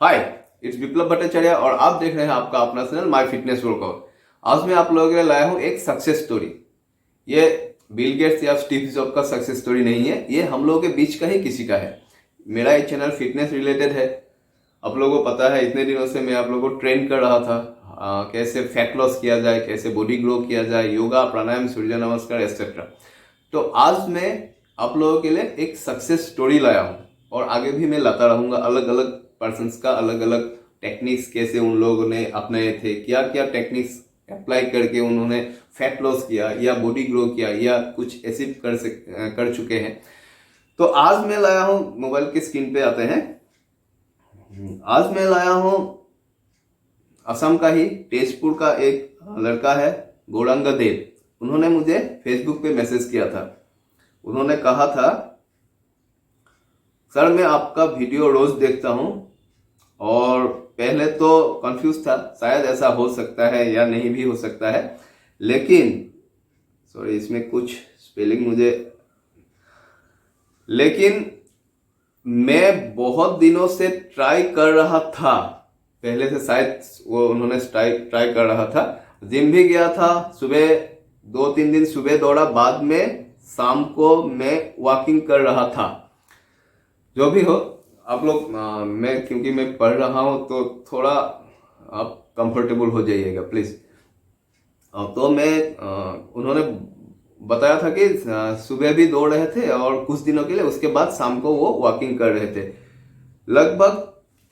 हाय, it's विप्लव भट्टाचार्य और आप देख रहे हैं आपका अपना चैनल माय फिटनेस वर्कआउट। आज मैं आप लोगों के लिए लाया हूं एक सक्सेस स्टोरी। ये बिल गेट्स या स्टीव जॉब का सक्सेस स्टोरी नहीं है, ये हम लोगों के बीच का ही किसी का है। मेरा ये चैनल फिटनेस रिलेटेड है। आप लोगों को पता है, इतने दिनों से मैं आप लोगों को ट्रेन कर रहा था, कैसे फैट लॉस किया जाए, कैसे बॉडी ग्रो किया जाए, योगा, प्राणायाम, सूर्य नमस्कार एक्सेट्रा। तो आज मैं आप लोगों के लिए एक सक्सेस स्टोरी लाया हूँ और आगे भी मैं लाता रहूंगा। अलग अलग पर्सन्स का अलग अलग टेक्निक्स, कैसे उन लोगों ने अपनाए थे, क्या क्या टेक्निक्स अप्लाई करके उन्होंने फैट लॉस किया या बॉडी ग्रो किया या कुछ अचीव कर चुके हैं। तो आज मैं लाया हूँ, मोबाइल की स्क्रीन पे आते हैं। आज मैं लाया हूँ असम का ही तेजपुर का एक लड़का है, गौरांग देव। उन्होंने मुझे फेसबुक पे मैसेज किया था। उन्होंने कहा था, सर मैं आपका वीडियो रोज देखता हूँ और पहले तो कंफ्यूज था, शायद ऐसा हो सकता है या नहीं भी हो सकता है, लेकिन सॉरी इसमें कुछ स्पेलिंग लेकिन मैं बहुत दिनों से ट्राई कर रहा था। पहले से शायद वो उन्होंने ट्राई कर रहा था। जिम भी गया था, सुबह 2-3 दिन सुबह दौड़ा, बाद में शाम को मैं वॉकिंग कर रहा था। जो भी हो आप लोग, मैं क्योंकि मैं पढ़ रहा हूँ तो थोड़ा आप कंफर्टेबल हो जाइएगा प्लीज। तो उन्होंने बताया था कि सुबह भी दौड़ रहे थे और कुछ दिनों के लिए, उसके बाद शाम को वो वॉकिंग कर रहे थे। लगभग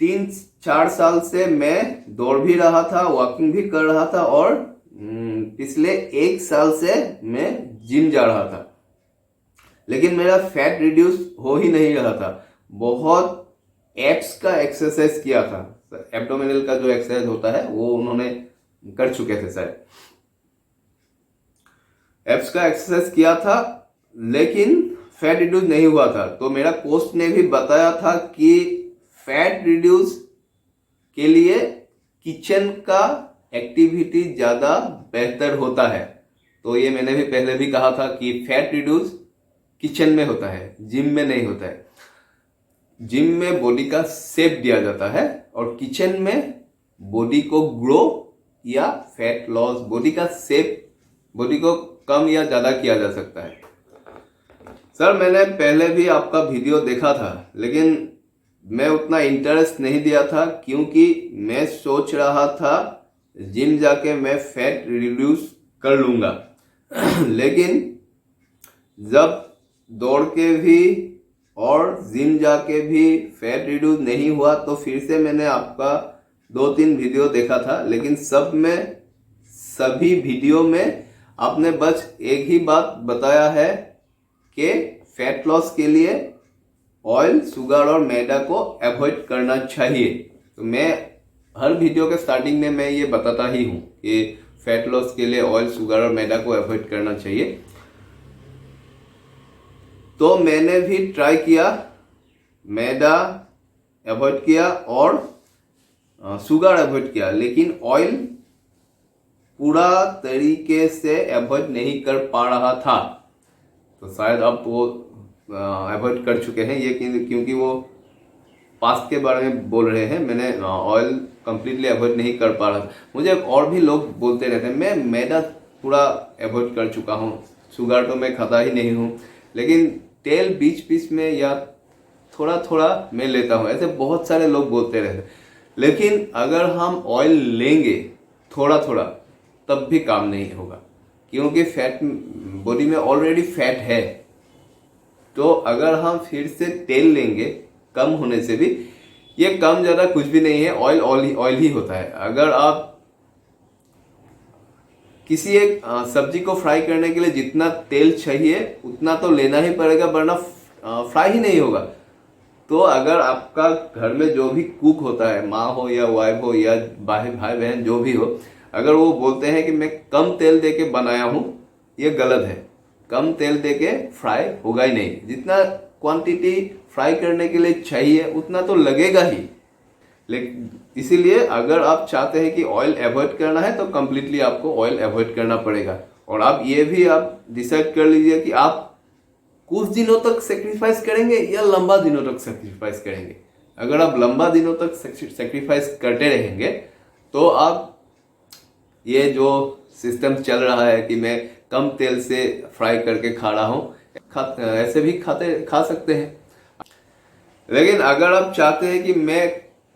3-4 साल से मैं दौड़ भी रहा था, वॉकिंग भी कर रहा था और पिछले 1 साल से मैं जिम जा रहा था, लेकिन मेरा फैट रिड्यूस हो ही नहीं रहा था। बहुत एब्स का एक्सरसाइज किया था, एब्डोमिनल का जो एक्सरसाइज होता है वो उन्होंने कर चुके थे शायद। एब्स का एक्सरसाइज किया था लेकिन फैट रिड्यूस नहीं हुआ था। तो मेरा कोच ने भी बताया था कि फैट रिड्यूस के लिए किचन का एक्टिविटी ज्यादा बेहतर होता है। तो ये मैंने भी पहले भी कहा था कि फैट रिड्यूस किचन में होता है, जिम में नहीं होता है। जिम में बॉडी का शेप दिया जाता है और किचन में बॉडी को ग्रो या फैट लॉस, बॉडी का शेप, बॉडी को कम या ज्यादा किया जा सकता है। सर मैंने पहले भी आपका वीडियो देखा था, लेकिन मैं उतना इंटरेस्ट नहीं दिया था क्योंकि मैं सोच रहा था जिम जाके मैं फैट रिड्यूस कर लूंगा। लेकिन जब दौड़ के भी और जिम जाके भी फैट रिड्यूस नहीं हुआ तो फिर से मैंने आपका 2-3 वीडियो देखा था, लेकिन सभी वीडियो में आपने बस एक ही बात बताया है कि फैट लॉस के लिए ऑयल, शुगर और मैदा को अवॉइड करना चाहिए। तो मैं हर वीडियो के स्टार्टिंग में मैं ये बताता ही हूँ कि फैट लॉस के लिए ऑयल, शुगर और मैदा को अवॉइड करना चाहिए। तो मैंने भी ट्राई किया, मैदा अवॉइड किया और शुगर अवॉइड किया, लेकिन ऑयल पूरा तरीके से अवॉइड नहीं कर पा रहा था। तो शायद अब वो अवॉइड कर चुके हैं ये, क्योंकि वो पास्ट के बारे में बोल रहे हैं। मैंने ऑयल कंप्लीटली अवॉइड नहीं कर पा रहा था। मुझे और भी लोग बोलते रहते हैं, मैं मैदा पूरा अवॉइड कर चुका हूँ, शुगर तो मैं खाता ही नहीं हूँ, लेकिन तेल बीच बीच में या थोड़ा थोड़ा मैं लेता हूँ। ऐसे बहुत सारे लोग बोलते रहते हैं, लेकिन अगर हम ऑयल लेंगे थोड़ा थोड़ा तब भी काम नहीं होगा, क्योंकि फैट, बॉडी में ऑलरेडी फैट है। तो अगर हम फिर से तेल लेंगे कम होने से भी, ये कम ज्यादा कुछ भी नहीं है, ऑयल ही होता है। अगर आप किसी एक सब्जी को फ्राई करने के लिए जितना तेल चाहिए उतना तो लेना ही पड़ेगा, वरना फ्राई ही नहीं होगा। तो अगर आपका घर में जो भी कुक होता है, माँ हो या वाइफ हो या भाई बहन जो भी हो, अगर वो बोलते हैं कि मैं कम तेल देके बनाया हूँ, ये गलत है। कम तेल देके फ्राई होगा ही नहीं। जितना क्वांटिटी फ्राई करने के लिए चाहिए उतना तो लगेगा ही। लेकिन इसीलिए अगर आप चाहते हैं कि ऑयल अवॉइड करना है तो कंप्लीटली आपको ऑयल अवॉइड करना पड़ेगा। और आप ये भी आप डिसाइड कर लीजिए कि आप कुछ दिनों तक सेक्रीफाइस करेंगे या लंबा दिनों तक सेक्रीफाइस करेंगे। अगर आप लंबा दिनों तक सेक्रीफाइस करते रहेंगे तो आप ये जो सिस्टम चल रहा है कि मैं कम तेल से फ्राई करके खा रहा हूँ, ऐसे भी खा सकते हैं। लेकिन अगर आप चाहते हैं कि मैं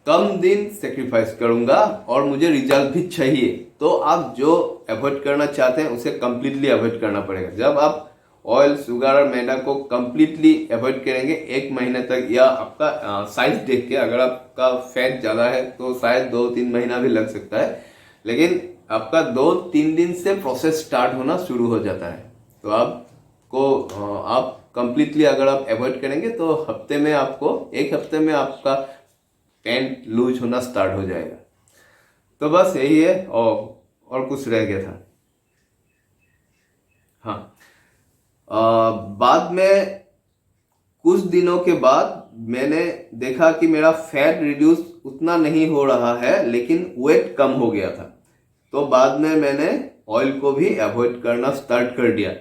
कम दिन सेक्रीफाइस करूंगा और मुझे रिजल्ट भी चाहिए, तो आप जो अवॉइड करना चाहते हैं उसे कंप्लीटली अवॉइड करना पड़ेगा। जब आप ऑयल, शुगर और मैदा को कंप्लीटली अवॉइड करेंगे 1 महीने तक, या आपका साइज देख के, अगर आपका फैट ज़्यादा है तो शायद 2-3 महीना भी लग सकता है, लेकिन आपका 2-3 दिन से प्रोसेस स्टार्ट होना शुरू हो जाता है। तो आप कंप्लीटली अगर आप अवॉइड करेंगे तो एक हफ्ते में आपका पैंट लूज होना स्टार्ट हो जाएगा। तो बस यही है, और कुछ रह गया था। हाँ, बाद में कुछ दिनों के बाद मैंने देखा कि मेरा फैट रिड्यूस उतना नहीं हो रहा है, लेकिन वेट कम हो गया था। तो बाद में मैंने ऑयल को भी अवॉइड करना स्टार्ट कर दिया,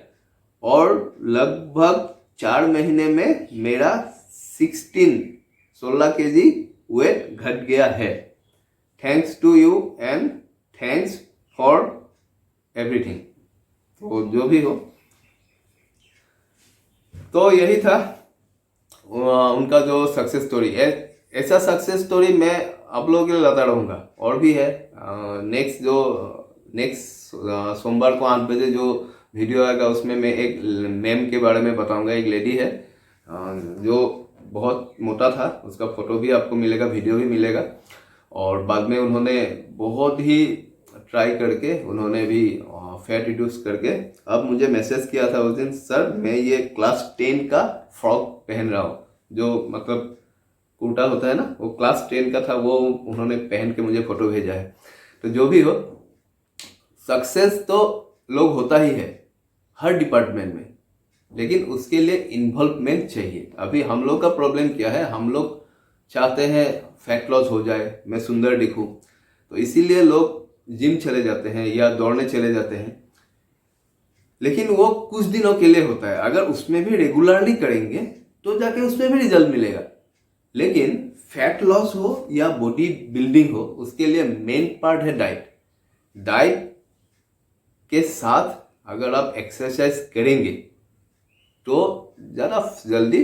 और लगभग 4 महीने में मेरा 16 kg वेट घट गया है। Thanks to you and thanks for everything. तो जो भी हो, तो यही था उनका जो सक्सेस स्टोरी। ऐसा सक्सेस स्टोरी मैं आप लोगों के लिए लाता रहूँगा, और भी है। नेक्स्ट सोमवार को 8 बजे जो वीडियो आएगा उसमें मैं एक मैम के बारे में बताऊंगा। एक लेडी है जो बहुत मोटा था, उसका फोटो भी आपको मिलेगा, वीडियो भी मिलेगा। और बाद में उन्होंने बहुत ही ट्राई करके उन्होंने भी फैट रिड्यूस करके अब मुझे मैसेज किया था उस दिन, सर मैं ये क्लास 10 का फ्रॉक पहन रहा हूँ, जो मतलब कुर्ता होता है ना, वो क्लास 10 का था, वो उन्होंने पहन के मुझे फोटो भेजा है। तो जो भी हो, सक्सेस तो लोग होता ही है हर डिपार्टमेंट में, लेकिन उसके लिए इन्वॉल्वमेंट चाहिए। अभी हम लोग का प्रॉब्लम क्या है, हम लोग चाहते हैं फैट लॉस हो जाए, मैं सुंदर दिखूं, तो इसीलिए लोग जिम चले जाते हैं या दौड़ने चले जाते हैं, लेकिन वो कुछ दिनों के लिए होता है। अगर उसमें भी रेगुलरली करेंगे तो जाके उसमें भी रिजल्ट मिलेगा। लेकिन फैट लॉस हो या बॉडी बिल्डिंग हो, उसके लिए मेन पार्ट है डाइट के साथ अगर आप एक्सरसाइज करेंगे तो ज़्यादा जल्दी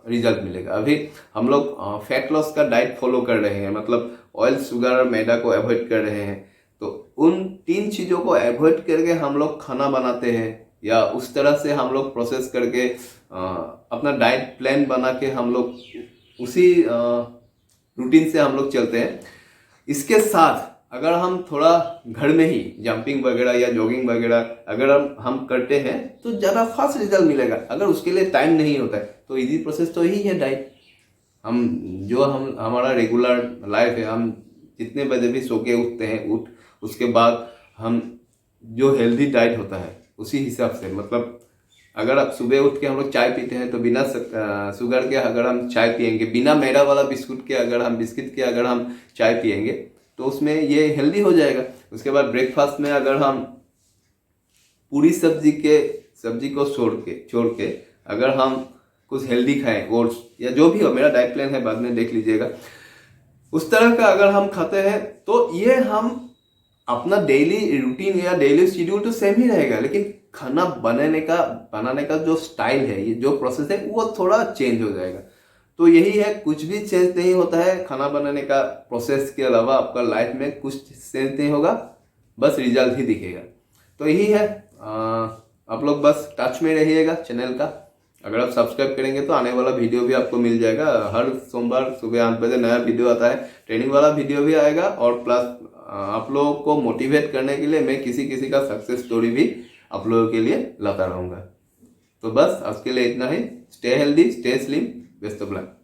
रिजल्ट मिलेगा। अभी हम लोग फैट लॉस का डाइट फॉलो कर रहे हैं, मतलब ऑयल, शुगर और मैदा को अवॉइड कर रहे हैं। तो उन 3 चीज़ों को अवॉइड करके हम लोग खाना बनाते हैं, या उस तरह से हम लोग प्रोसेस करके अपना डाइट प्लान बना के हम लोग उसी रूटीन से हम लोग चलते हैं। इसके साथ अगर हम थोड़ा घर में ही जंपिंग वगैरह या जॉगिंग वगैरह अगर हम करते हैं तो ज़्यादा फास्ट रिजल्ट मिलेगा। अगर उसके लिए टाइम नहीं होता है तो इजी प्रोसेस तो यही है डाइट। हमारा रेगुलर लाइफ है, हम जितने बजे भी सो के उठते हैं, उसके बाद हम जो हेल्दी डाइट होता है उसी हिसाब से, मतलब अगर आप सुबह उठ के हम लोग चाय पीते हैं तो बिना शुगर के अगर हम चाय पियेंगे, बिना मैदा वाला बिस्कुट के अगर हम चाय पियेंगे तो उसमें ये हेल्दी हो जाएगा। उसके बाद ब्रेकफास्ट में अगर हम पूरी सब्जी को छोड़ के अगर हम कुछ हेल्दी खाएं, ओट्स या जो भी हो, मेरा डाइट प्लान है, बाद में देख लीजिएगा, उस तरह का अगर हम खाते हैं तो ये हम अपना डेली रूटीन या डेली शेड्यूल तो सेम ही रहेगा, लेकिन खाना बनाने का जो स्टाइल है, ये जो प्रोसेस है, वो थोड़ा चेंज हो जाएगा। तो यही है, कुछ भी चेंज नहीं होता है खाना बनाने का प्रोसेस के अलावा आपका लाइफ में कुछ चेंज नहीं होगा, बस रिजल्ट ही दिखेगा। तो यही है, आप लोग बस टच में रहिएगा चैनल का। अगर आप सब्सक्राइब करेंगे तो आने वाला वीडियो भी आपको मिल जाएगा। हर सोमवार सुबह 8 बजे नया वीडियो आता है, ट्रेनिंग वाला वीडियो भी आएगा, और प्लस आप लोगों को मोटिवेट करने के लिए मैं किसी का सक्सेस स्टोरी भी आप लोगों के लिए लाता रहूँगा। तो बस आज के लिए इतना ही। Stay healthy, stay slim, best of luck.